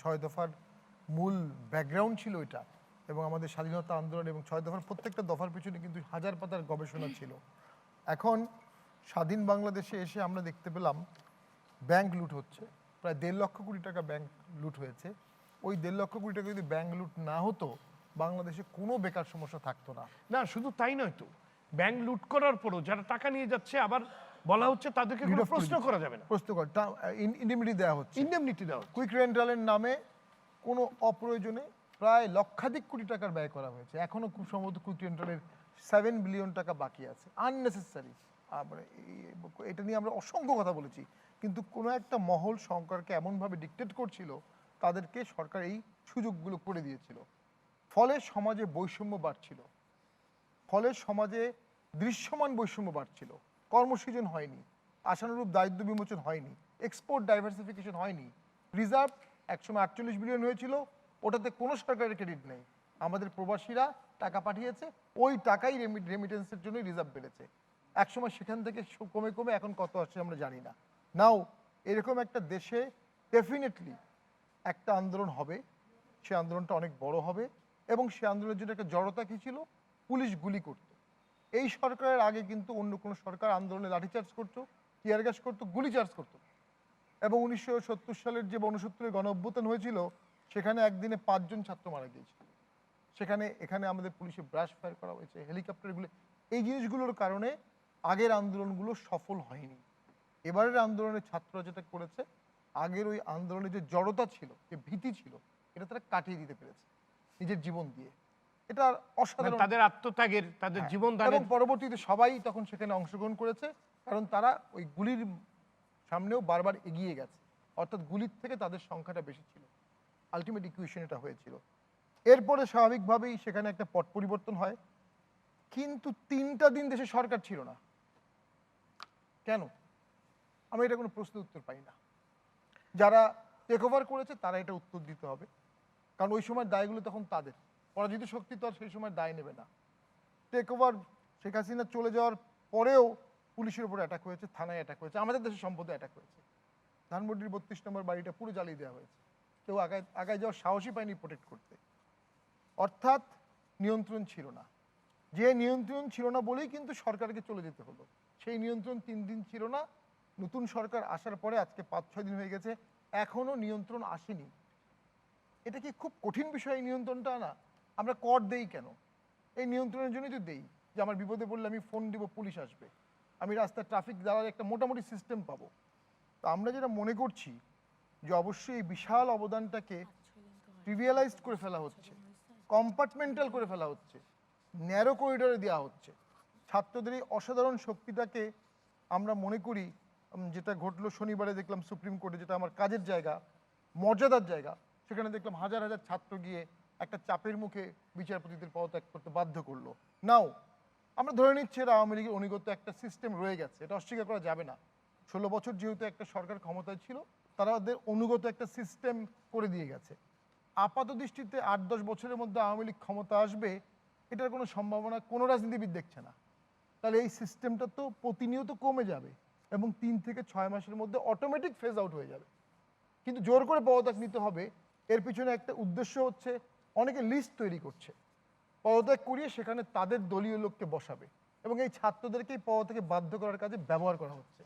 ছয় দফার মূল ব্যাকগ্রাউন্ড ছিল এটা, এবং আমাদের স্বাধীনতা আন্দোলন এবং ছয় দফার প্রত্যেকটা দফার পিছনে কিন্তু হাজার পাতার গবেষণা ছিল। এখন স্বাধীন বাংলাদেশে এসে আমরা দেখতে পেলাম ব্যাংক লুট হচ্ছে, প্রায় 1.5 লক্ষ কোটি টাকা ব্যাংক লুট হয়েছে। ওই 1.5 লক্ষ কোটি টাকা যদি ব্যাংক লুট না হতো, বাংলাদেশে কোনো বেকার সমস্যা থাকতো না। না শুধু তাই নয় তো, ব্যাংক লুট করার পরও যারা টাকা নিয়ে যাচ্ছে আবার বলা হচ্ছে তাদেরকে কোনো প্রশ্ন করা যাবে না, প্রশ্ন কর ইন্ডেমনিটি দেওয়া হচ্ছে, ইন্ডেমনিটি দেওয়া হচ্ছে। কুইক রেন্টালের নামে কোনো অপ্রয়োজনে প্রায় লক্ষাধিক কোটি টাকার ব্যয় করা হয়েছে। এখনো খুব সম্ভবত কুইক রেন্টালের 7 বিলিয়ন টাকা বাকি আছে আননেসেসারি। এটা নিয়ে আমরা অসংখ্য কথা বলেছি, কিন্তু কোনো একটা মহল সরকারকে এমনভাবে ডিকটেট করছিল, তাদেরকে সরকার এই সুযোগগুলো করে দিয়েছিল। ফলে সমাজে বৈষম্য বাড়ছিল, ফলে সমাজে দৃশ্যমান বৈষম্য বাড়ছিল, কর্মসৃজন হয়নি, আশানুরূপ দারিদ্র বিমোচন হয়নি, এক্সপোর্ট ডাইভার্সিফিকেশন হয়নি। রিজার্ভ একসময় 48 বিলিয়ন হয়েছিল, ওটাতে কোনো সরকারের ক্রেডিট নেই। আমাদের প্রবাসীরা টাকা পাঠিয়েছে, ওই টাকাই রেমিটেন্সের জন্য রিজার্ভ বেড়েছে। একসময় সেখান থেকে কমে কমে এখন কত আসছে আমরা জানি না। নাও এরকম একটা দেশে ডেফিনেটলি একটা আন্দোলন হবে, সে আন্দোলনটা অনেক বড় হবে, এবং সে আন্দোলনের জন্য একটা জড়তা কী ছিল, পুলিশ গুলি করত। এই সরকারের আগে কিন্তু অন্য কোনো সরকার আন্দোলনে লাঠিচার্জ করতো, টিয়ার গ্যাস করতো, গুলি চার্জ করতো। এবং 1970 সালের যে 69-এর গণ অভ্যুত্থান হয়েছিল, সেখানে একদিনে 5 জন ছাত্র মারা গিয়েছিল। এখানে আমাদের পুলিশে ব্রাশ ফায়ার করা হয়েছে, হেলিকপ্টারগুলো। এই জিনিসগুলোর কারণে আগের আন্দোলনগুলো সফল হয়নি। এবারের আন্দোলনের ছাত্ররা যেটা করেছে, আগের ওই আন্দোলনের যে জড়তা ছিল, যে ভীতি ছিল, এটা তারা কাটিয়ে দিতে পেরেছে নিজের জীবন দিয়ে। এটা অসাধারণ, তাদের আত্মত্যাগের, তাদের জীবন দানের। এবং পরবর্তীতে সবাই তখন সেখানে অংশগ্রহণ করেছে, কারণ তারা ওই গুলির সামনেও বারবার এগিয়ে গেছে, অর্থাৎ গুলির থেকে তাদের সংখ্যাটা বেশি ছিল। আলটিমেট ইকুয়েশন এটা হয়েছিল। এরপরে স্বাভাবিকভাবেই সেখানে একটা পট পরিবর্তন হয়, কিন্তু 3টা দিন দেশে সরকার ছিল না। কেন? আমি এটা কোনো প্রশ্নের উত্তর পাই না। যারা টেক ওভার করেছে তারা এটা উত্তর দিতে হবে, কারণ ওই সময় দায়গুলো তখন তাদের। পরাজিত শক্তি তো আর সেই সময় দায় নেবে না। টেক ওভার, শেখ হাসিনা চলে যাওয়ার পরেও পুলিশের উপর অ্যাটাক হয়েছে, থানায় অ্যাটাক হয়েছে, আমাদের দেশের সম্পদে অ্যাটাক হয়েছে। ধানমন্ডির 32 নম্বর বাড়িটা পুরো জ্বালিয়ে দেওয়া হয়েছে, কেউ আগায় যাওয়ার সাহসই পায়নি প্রোটেক্ট করতে। অর্থাৎ নিয়ন্ত্রণ ছিল না। যে নিয়ন্ত্রণ ছিল না বলেই কিন্তু সরকারকে চলে যেতে হলো। সেই নিয়ন্ত্রণ 3 দিন ছিল না। নতুন সরকার আসার পরে আজকে 5-6 দিন হয়ে গেছে, এখনো নিয়ন্ত্রণ আসেনি। এটা কি খুব কঠিন বিষয় এই নিয়ন্ত্রণটা আনা? আমরা কর দেই কেন? এই নিয়ন্ত্রণের জন্যই তো দেই, যে আমার বিপদে পড়লে আমি ফোন দিব, পুলিশ আসবে, আমি রাস্তায় ট্রাফিক দাঁড়ার একটা মোটামুটি সিস্টেম পাবো। তো আমরা যেটা মনে করছি যে অবশ্যই এই বিশাল অবদানটাকে ট্রিভিয়ালাইজড করে ফেলা হচ্ছে, কম্পার্টমেন্টাল করে ফেলা হচ্ছে, ন্যারো করিডোরে দেওয়া হচ্ছে। ছাত্রদের এই অসাধারণ শক্তিটাকে আমরা মনে করি, যেটা ঘটলো শনিবারে দেখলাম সুপ্রিম কোর্টে, যেটা আমার কাজের জায়গা, মর্যাদার জায়গা, সেখানে দেখলাম হাজার হাজার ছাত্র গিয়ে একটা চাপের মুখে বিচারপতিদের পদত্যাগ করতে বাধ্য করলো। নাও আমরা ধরে নিচ্ছি এরা আওয়ামী লীগের অনুগত একটা সিস্টেম রয়ে গেছে, এটা অস্বীকার করা যাবে না। 16 বছর যেহেতু একটা সরকার ক্ষমতায় ছিল, তারা ওদের অনুগত একটা সিস্টেম করে দিয়ে গেছে। আপাত দৃষ্টিতে 8-10 বছরের মধ্যে আওয়ামী লীগ ক্ষমতা আসবে, এটার কোনো সম্ভাবনা কোনো রাজনীতিবিদ দেখছে না। তাহলে এই সিস্টেমটা তো প্রতিনিয়ত কমে যাবে, এবং 3 থেকে 6 মাসের মধ্যে অটোমেটিক ফেজ আউট হয়ে যাবে। কিন্তু জোর করে পদত্যাগ নিতে হবে, এর পিছনে একটা উদ্দেশ্য হচ্ছে, অনেকে লিস্ট তৈরি করছে, পদত্যাগ করিয়ে সেখানে তাদের দলীয় লোককে বসাবে, এবং এই ছাত্রদেরকেই পদত্যাগে বাধ্য করার কাজে ব্যবহার করা হচ্ছে।